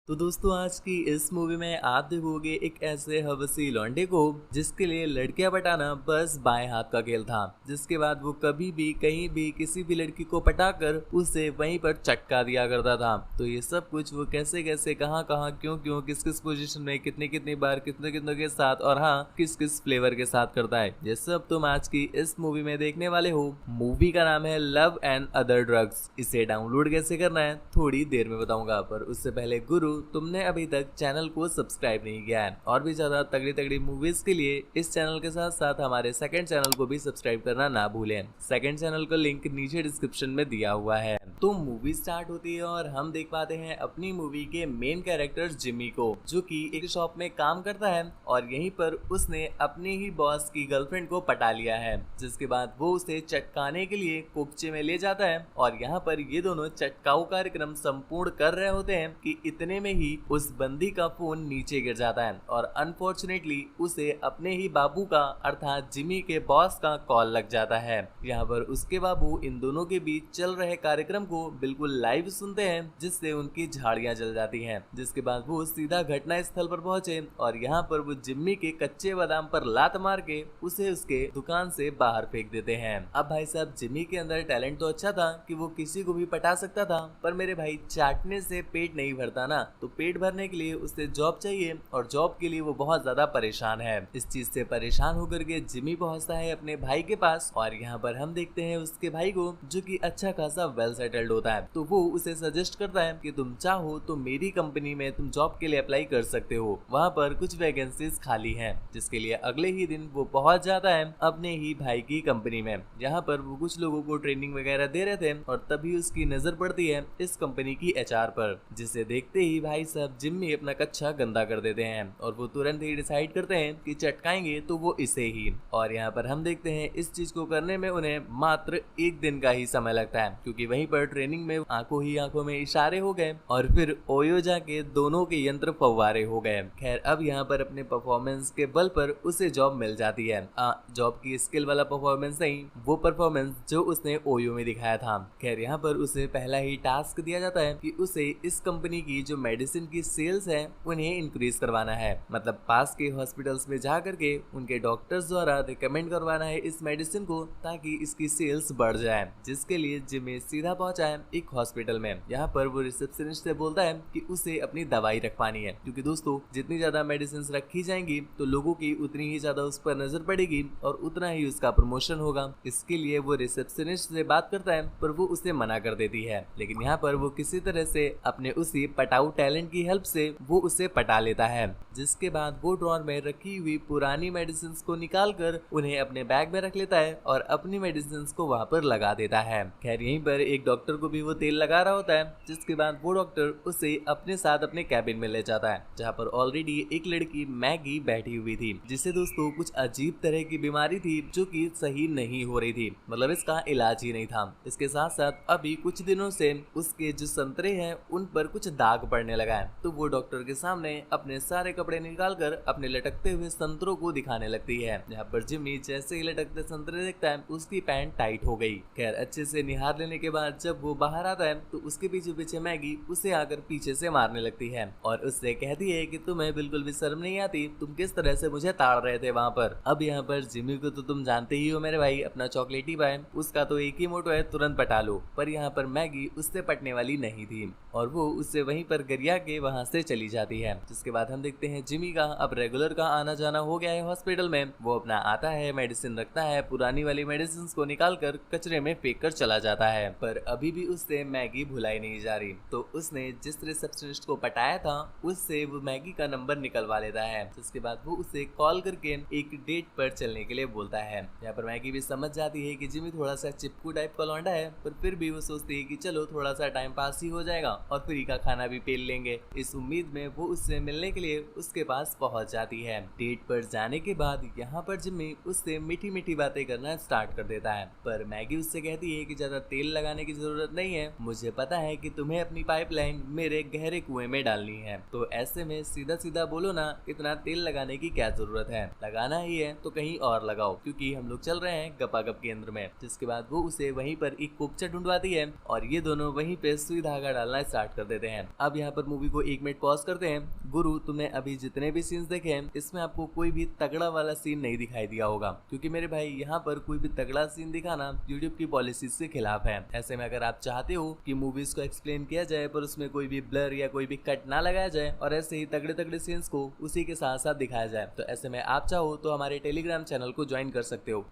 तो दोस्तों आज की इस मूवी में आप देखोगे एक ऐसे हवसी लौंडे को जिसके लिए लड़कियां पटाना बस बाएं हाथ का खेल था। जिसके बाद वो कभी भी कहीं भी किसी भी लड़की को पटाकर उसे वहीं पर चटका दिया करता था। तो ये सब कुछ वो कैसे कैसे कहाँ कहाँ क्यों क्यों किस किस पोजीशन में कितनी कितनी बार कितने कितनों के साथ और हाँ किस किस फ्लेवर के साथ करता है, ये सब तुम आज की इस मूवी में देखने वाले हो। मूवी का नाम है लव एंड अदर ड्रग्स। इसे डाउनलोड कैसे करना है थोड़ी देर में बताऊंगा, पर उससे पहले गुरु तुमने अभी तक चैनल को सब्सक्राइब नहीं किया है और भी ज्यादा तगड़ी तगड़ी मूवीज के लिए इस चैनल के साथ साथ हमारे सेकंड चैनल को भी सब्सक्राइब करना ना भूलें। सेकंड चैनल का लिंक नीचे डिस्क्रिप्शन में दिया हुआ है। तो मूवी स्टार्ट होती है और हम देख पाते हैं अपनी मूवी के मेन कैरेक्टर जिमी को, जो कि एक शॉप में काम करता है और यहीं पर उसने अपने ही बॉस की गर्लफ्रेंड को पटा लिया है। जिसके बाद वो उसे चटकाने के लिए कोपचे में ले जाता है और यहाँ पर ये दोनों चटकाऊ कार्यक्रम संपूर्ण कर रहे होते हैं कि इतने में ही उस बंदी का फोन नीचे गिर जाता है और अनफॉर्चुनेटली उसे अपने ही बाबू का अर्थात जिमी के बॉस का कॉल लग जाता है। यहाँ पर उसके बाबू इन दोनों के बीच चल रहे कार्यक्रम को बिल्कुल लाइव सुनते हैं, जिससे उनकी झाड़ियां जल जाती हैं। जिसके बाद वो सीधा घटना स्थल पर पहुंचे और यहाँ पर वो जिम्मी के कच्चे बादाम पर लात मार के उसे उसके दुकान से बाहर फेंक देते हैं। अब भाई साहब जिम्मी के अंदर टैलेंट तो अच्छा था कि वो किसी को भी पटा सकता था, पर मेरे भाई चाटने से पेट नहीं भरता ना, तो पेट भरने के लिए उसे जॉब चाहिए और जॉब के लिए वो बहुत ज्यादा परेशान है। इस चीज से परेशान होकर के जिमी पहुंचता है अपने भाई के पास और यहाँ पर हम देखते हैं उसके भाई को, जो कि अच्छा खासा वेल सेटल्ड होता है। तो वो उसे सजेस्ट करता है कि तुम चाहो तो मेरी कंपनी में तुम जॉब के लिए अप्लाई कर सकते हो, वहाँ पर कुछ वैकेंसीज खाली हैं। जिसके लिए अगले ही दिन वो पहुंच जाता है अपने ही भाई की कंपनी में, जहाँ पर वो कुछ लोगों को ट्रेनिंग वगैरह दे रहे थे और तभी उसकी नजर पड़ती है इस कंपनी की एचआर पर, जिसे देखते ही भाई साहब जिम्मी अपना कच्चा गंदा कर देते हैं और वो तुरंत ही डिसाइड करते हैं कि चटकाएंगे तो वो इसे ही। और यहाँ पर हम देखते हैं इस चीज को करने में उन्हें मात्र एक दिन का ही समय लगता है, क्योंकि वहीं पर ट्रेनिंग में आंखों ही आंखों में इशारे हो गए और फिर ओयो जाके दोनों के यंत्र फव्वारे हो गए। खैर अब यहाँ पर अपने परफॉर्मेंस के बल पर उसे जॉब मिल जाती है। जॉब की स्किल वाला परफॉर्मेंस नहीं, वो परफॉर्मेंस जो उसने ओयो में दिखाया था। खैर यहाँ पर उसे पहला ही टास्क दिया जाता है कि उसे इस कंपनी की जो मेडिसिन की सेल्स है उन्हें इंक्रीज करवाना है, मतलब पास के हॉस्पिटल्स में जा करके उनके डॉक्टर्स द्वारा रिकमेंड करवाना है इस मेडिसिन को, ताकि इसकी सेल्स बढ़ जाए। जिसके लिए जिमी सीधा पहुंचा है एक हॉस्पिटल में। यहाँ पर वो रिसेप्शनिस्ट से बोलता है कि उसे अपनी दवाई रखवानी है, क्योंकि दोस्तों जितनी ज्यादा मेडिसिन रखी जाएंगी तो लोगों की उतनी ही ज्यादा उस पर नजर पड़ेगी और उतना ही उसका प्रमोशन होगा। इसके लिए वो रिसेप्शनिस्ट से बात करता है, पर वो उसे मना कर देती है। लेकिन यहाँ पर वो किसी तरह से अपने उसी पटाऊ टैलेंट की हेल्प से वो उसे पटा लेता है। जिसके बाद वो ड्रॉर में रखी हुई पुरानी मेडिसिन को निकाल कर उन्हें अपने बैग में रख लेता है और अपनी मेडिसिन को वहाँ पर लगा देता है। खैर यहीं पर एक डॉक्टर को भी वो तेल लगा रहा होता है, जिसके बाद वो डॉक्टर उसे अपने साथ अपने कैबिन में ले जाता है, जहाँ पर ऑलरेडी एक लड़की मैगी बैठी हुई थी, जिसे दोस्तों कुछ अजीब तरह की बीमारी थी जो कि सही नहीं हो रही थी, मतलब इसका इलाज ही नहीं था। इसके साथ साथ अभी कुछ दिनों से उसके जो संतरे हैं उन पर कुछ दाग पड़ने लगा है। तो वो डॉक्टर के सामने अपने सारे कपड़े निकालकर अपने लटकते हुए संतरों को दिखाने लगती है। यहाँ पर जिम्मी जैसे ही लटकते संतरे देखता है उसकी पैंट टाइट हो गई। खैर अच्छे से निहार लेने के बाद जब वो बाहर आता है तो उसके पीछे पीछे मैगी उसे आकर पीछे से मारने लगती है और उससे कहती है कि तुम्हें बिल्कुल भी शर्म नहीं आती, तुम किस तरह से मुझे ताड़ रहे थे वहाँ पर। अब यहाँ पर जिम्मी को तो तुम जानते ही हो मेरे भाई, अपना चॉकलेटी भाई, उसका तो एक ही मोटो है तुरंत पटा लो। पर यहाँ पर मैगी उससे पटने वाली नहीं थी और वो उससे वहीं पर गरिया के वहां से चली जाती है। जिसके बाद हम देखते हैं जिमी का अब रेगुलर का आना जाना हो गया है हॉस्पिटल में। वो अपना आता है, मेडिसिन रखता है, पुरानी वाली मेडिसिन को निकाल कर कचरे में फेंक कर चला जाता है। पर अभी भी उससे मैगी भुलाई नहीं जा रही, तो उसने जिस रिसेप्शनिस्ट को पटाया था उससे वो मैगी का नंबर निकलवा लेता है। जिसके बाद वो उसे कॉल करके एक डेट पर चलने के लिए बोलता है। यहाँ पर मैगी भी समझ जाती है कि जिमी थोड़ा सा चिपकू टाइप का लौंडा है, पर फिर भी वो सोचती है कि चलो थोड़ा सा टाइम पास ही हो जाएगा और फ्री का खाना भी पेल लेंगे। इस उम्मीद में वो उससे मिलने के लिए उसके पास पहुंच जाती है। डेट पर जाने के बाद यहाँ पर जिम्मी उससे मीठी मीठी बातें करना स्टार्ट कर देता है, पर मैगी उससे कहती है कि ज्यादा तेल लगाने की जरूरत नहीं है, मुझे पता है कि तुम्हें अपनी पाइपलाइन मेरे गहरे कुएं में डालनी है, तो ऐसे में सीधा सीधा बोलो ना, इतना तेल लगाने की क्या जरूरत है, लगाना ही है तो कहीं और लगाओ, क्योंकि हम लोग चल रहे हैं गपागप केंद्र में। जिसके बाद वो उसे वहीं पर एक कोपचा ढूंढवाती है और ये दोनों वहीं पे सुई धागा डालना स्टार्ट कर देते हैं। अब यहाँ पर मूवी को 1 मिनट पॉज करते हैं। गुरु, तुमने अभी जितने भी सीन्स देखे हैं इसमें आपको कोई भी तगड़ा वाला सीन नहीं दिखाई दिया होगा, क्योंकि मेरे भाई यहाँ पर कोई भी तगड़ा सीन दिखाना यूट्यूब की पॉलिसी से खिलाफ है। ऐसे में अगर आप चाहते हो कि मूवीज को एक्सप्लेन किया जाए पर उसमें कोई भी ब्लर या कोई भी कट ना लगाया जाए और ऐसे ही तगड़े तगड़े सीन्स को उसी के साथ साथ दिखाया जाए, तो ऐसे में आप चाहो तो हमारे टेलीग्राम चैनल को ज्वाइन कर सकते हो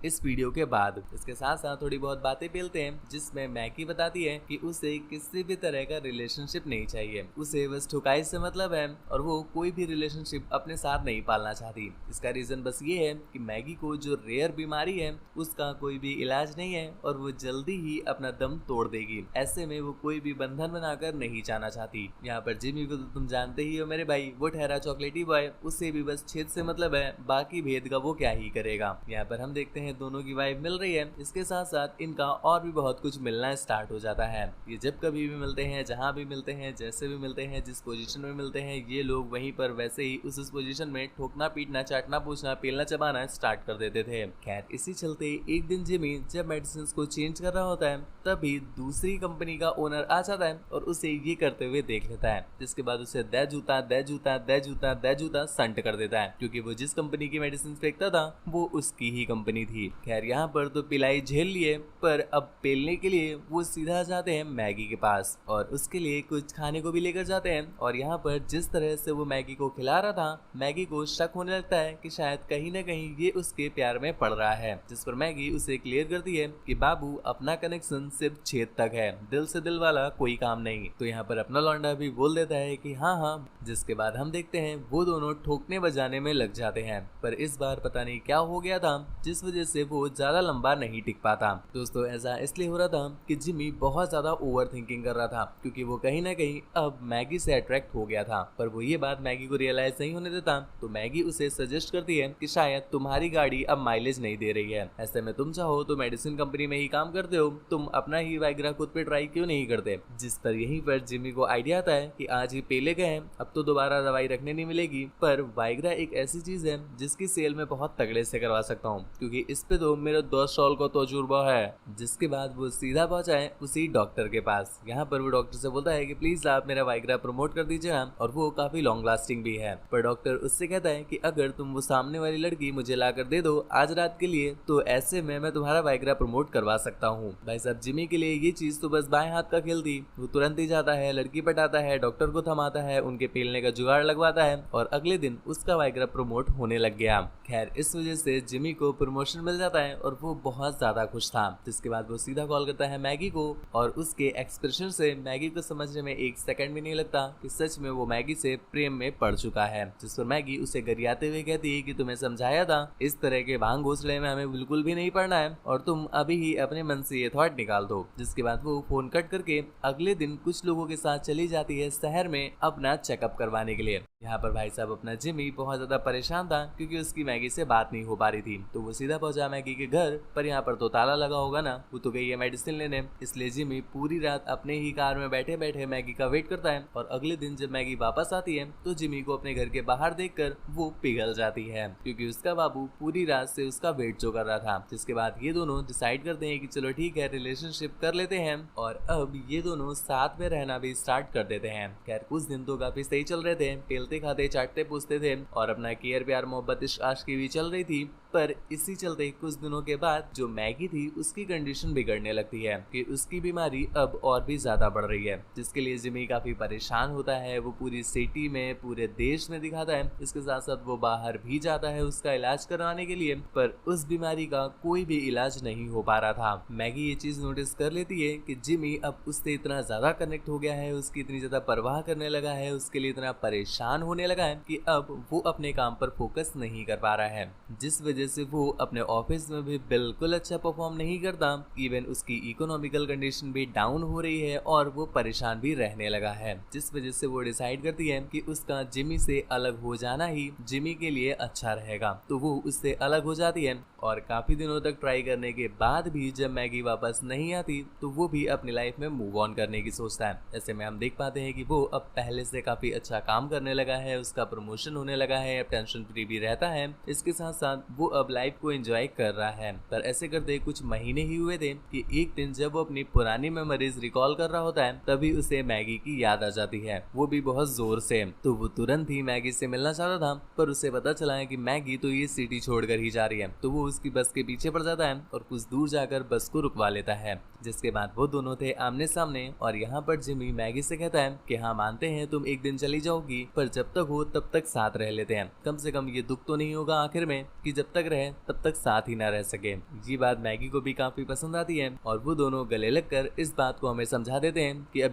इस वीडियो के बाद। इसके साथ साथ थोड़ी बहुत बातें पेलते हैं जिसमें मैगी बताती है कि उसे किसी भी तरह का रिलेशनशिप नहीं चाहिए, उसे बस ठुकाई से मतलब है और वो कोई भी रिलेशनशिप अपने साथ नहीं पालना चाहती। इसका रीजन बस ये है कि मैगी को जो रेयर बीमारी है उसका कोई भी इलाज नहीं है और वो जल्दी ही अपना दम तोड़ देगी। ऐसे में वो कोई भी बंधन बनाकर नहीं जाना चाहती। यहाँ पर जिमी को तो तुम जानते ही हो मेरे भाई, वो ठहरा चॉकलेटी बॉय, उससे भी बस छेद से मतलब है, बाकी भेद का वो क्या ही करेगा। यहाँ पर हम देखते हैं दोनों की वाइफ मिल रही है, इसके साथ साथ इनका और भी बहुत कुछ मिलना स्टार्ट हो जाता है। ये जब कभी भी मिलते हैं, जहाँ भी मिलते हैं, जैसे भी मिलते हैं, जिस पोजीशन में मिलते हैं, ये लोग वहीं पर वैसे ही उस पोजीशन में ठोकना पीटना चाटना पूछना पेलना चबाना स्टार्ट कर देते थे। खैर इसी चलते एक दिन जिमी जब मेडिसिन को चेंज कर रहा होता है तभी दूसरी कंपनी का ओनर आ जाता है और उसे ये करते हुए देख लेता है, जिसके बाद उसे दे जूता दे जूता दे जूता दे जूता संट कर देता है, क्योंकि वो जिस कंपनी की मेडिसिन फेंकता था वो उसकी ही कंपनी थी। खैर यहाँ पर तो पिलाई झेल लिए, पर अब पेलने के लिए वो सीधा जाते हैं मैगी के पास और उसके लिए कुछ खाने को भी लेकर जाते हैं। और यहाँ पर जिस तरह से वो मैगी को खिला रहा था, मैगी को शक होने लगता है कि शायद कहीं ना कहीं ये उसके प्यार में पड़ रहा है, जिस पर मैगी उसे क्लियर करती है कि बाबू अपना कनेक्शन सिर्फ छेद तक है, दिल से दिल वाला कोई काम नहीं। तो यहाँ पर अपना लौंडा भी बोल देता है कि हाँ हाँ, जिसके बाद हम देखते हैं वो दोनों ठोकने बजाने में लग जाते हैं। पर इस बार पता नहीं क्या हो गया था जिस वजह से वो ज्यादा लंबा नहीं टिक पाता। दोस्तों ऐसा इसलिए हो रहा था कि जिमी बहुत ज्यादा ओवर थिंकिंग कर रहा था, क्योंकि वो कहीं ना कहीं अब मैगी से अट्रैक्ट हो गया था। पर वो ये बात मैगी को रियलाइज नहीं होने देता, तो मैगी उसे सजेस्ट करती है कि शायद तुम्हारी गाड़ी अब माइलेज नहीं दे रही है, ऐसे में तुम चाहो तो मेडिसिन कंपनी में ही काम करते हो, तुम अपना ही वाइग्रा खुद पे ट्राई क्यों नहीं करते। जिस पर यहीं पर जिमी को आइडिया आता है कि आज ही पेले गए हैं, अब तो दोबारा दवाई रखने नहीं मिलेगी, पर वाइग्रा एक ऐसी चीज है जिसकी सेल में बहुत तगड़े से करवा सकता हूँ, क्योंकि इस पे तो मेरे 10 साल का तजुर्बा है। जिसके बाद वो सीधा पहुंचा है उसी डॉक्टर के पास। यहाँ पर वो डॉक्टर से बोलता है कि प्लीज आप मेरा वाइग्रा प्रमोट कर दीजिए, और वो काफी लॉन्ग लास्टिंग भी है। पर डॉक्टर उससे कहता है कि अगर तुम वो सामने वाली लड़की मुझे लाकर दे दो आज रात के लिए, तो ऐसे में मैं तुम्हारा वाइग्रा प्रमोट करवा सकता हूँ। भाई साहब जिमी के लिए ये चीज तो बस बाएं हाथ का खेल थी। वो तुरंत ही जाता है, लड़की पटाता है, डॉक्टर को थमाता है, उनके पेलने का जुगाड़ लगवाता है और अगले दिन उसका वाइग्रा प्रमोट होने लग गया। खैर इस वजह से जिमी को प्रमोशन मिल जाता है और वो बहुत ज्यादा खुश था। जिसके बाद वो सीधा कॉल करता है मैगी को और उसके एक्सप्रेशन से मैगी को समझने में 1 सेकंड भी नहीं लगता कि सच में वो मैगी से प्रेम में पड़ चुका है। जिस पर मैगी उसे गरियाते हुए कहती है कि तुम्हें समझाया था, इस तरह के भांग घोंसले में हमें बिल्कुल भी नहीं पड़ना है और तुम अभी ही अपने मन से ये थॉट निकाल दो। जिसके बाद वो फोन कट करके अगले दिन कुछ लोगों के साथ चली जाती है शहर में अपना चेकअप करवाने के लिए। यहाँ पर भाई साहब अपना जिमी बहुत ज्यादा परेशान था क्योंकि उसकी मैगी से बात नहीं हो पा रही थी, तो वो सीधा पहुंचा मैगी के घर, पर यहाँ पर तो ताला लगा होगा ना, वो तो गई है मेडिसिन लेने। इसलिए जिमी पूरी रात अपने ही कार में बैठे बैठे मैगी का वेट करता है और अगले दिन जब मैगी वापस आती है तो जिमी को अपने घर के बाहर देखकर वो पिघल जाती है, क्योंकि उसका बाबू पूरी रात से उसका वेट जो कर रहा था। जिसके बाद ये दोनों डिसाइड करते हैं कि चलो ठीक है रिलेशनशिप कर लेते हैं और अब ये दोनों साथ में रहना भी स्टार्ट कर देते हैं। खैर कुछ दिन तो काफी सही चल रहे थे, पेलते खाते चाटते पूछते थे और अपना केयर प्यार मोहब्बत इश्क आशिकी भी चल रही थी। पर इसी चलते कुछ दिनों के बाद जो मैगी थी उसकी कंडीशन बिगड़ने लगती है कि उसकी बीमारी अब और भी ज्यादा बढ़ रही है, जिसके लिए जिमी काफी परेशान होता है। वो पूरी सिटी में पूरे देश में दिखाता है, इसके साथ साथ वो बाहर भी जाता है उसका इलाज करवाने के लिए, पर उस बीमारी का कोई भी इलाज नहीं हो पा रहा था। मैगी ये चीज नोटिस कर लेती है कि जिमी अब उससे इतना ज्यादा कनेक्ट हो गया है, उसकी इतनी ज्यादा परवाह करने लगा है, उसके लिए इतना परेशान होने लगा है कि अब वो अपने काम पर फोकस नहीं कर पा रहा है, जिस वजह से वो अपने ऑफिस में भी बिल्कुल अच्छा परफॉर्म नहीं करता। इवन उसकी इकोनॉमिकल कंडीशन भी डाउन हो रही है और वो परेशान भी रहने लगा है, जिस वजह से वो डिसाइड करती है कि उसका जिमी से अलग हो जाना ही जिमी के लिए अच्छा रहेगा। तो वो उससे अलग हो जाती है और काफी दिनों तक ट्राई करने के बाद भी जब मैगी वापस नहीं आती तो वो भी अपनी लाइफ में मूव ऑन करने की सोचता है। ऐसे में हम देख पाते हैं कि वो अब पहले से काफी अच्छा काम करने लगा है, उसका प्रमोशन होने लगा है, अब टेंशन फ्री भी रहता है। इसके साथ साथ वो अब लाइफ को एंजॉय कर रहा है। पर ऐसे करते कुछ महीने ही हुए थे कि एक दिन जब वो अपनी पुरानी मेमोरीज रिकॉल कर रहा होता है तभी उसे मैगी की याद आ जाती है, वो भी बहुत जोर से। तो वो तुरंत ही मैगी से मिलना चाहता था, पर उसे पता चला है कि मैगी तो ये सिटी छोड़कर ही जा रही है। तो वो उसकी बस के पीछे पड़ जाता है और कुछ दूर जाकर बस को रुकवा लेता है, जिसके बाद वो दोनों थे आमने सामने। और यहाँ पर जिमी मैगी से कहता है कि हाँ मानते हैं तुम एक दिन चली जाओगी, पर जब तक हो तब तक साथ रह लेते हैं। कम से कम ये दुख तो नहीं होगा आखिर में कि जब तक रहे तब तक साथ ही ना रह सके। ये बात मैगी को भी काफी पसंद आती है और वो दोनों गले लगकर इस बात को हमें समझा देते हैं कि अभी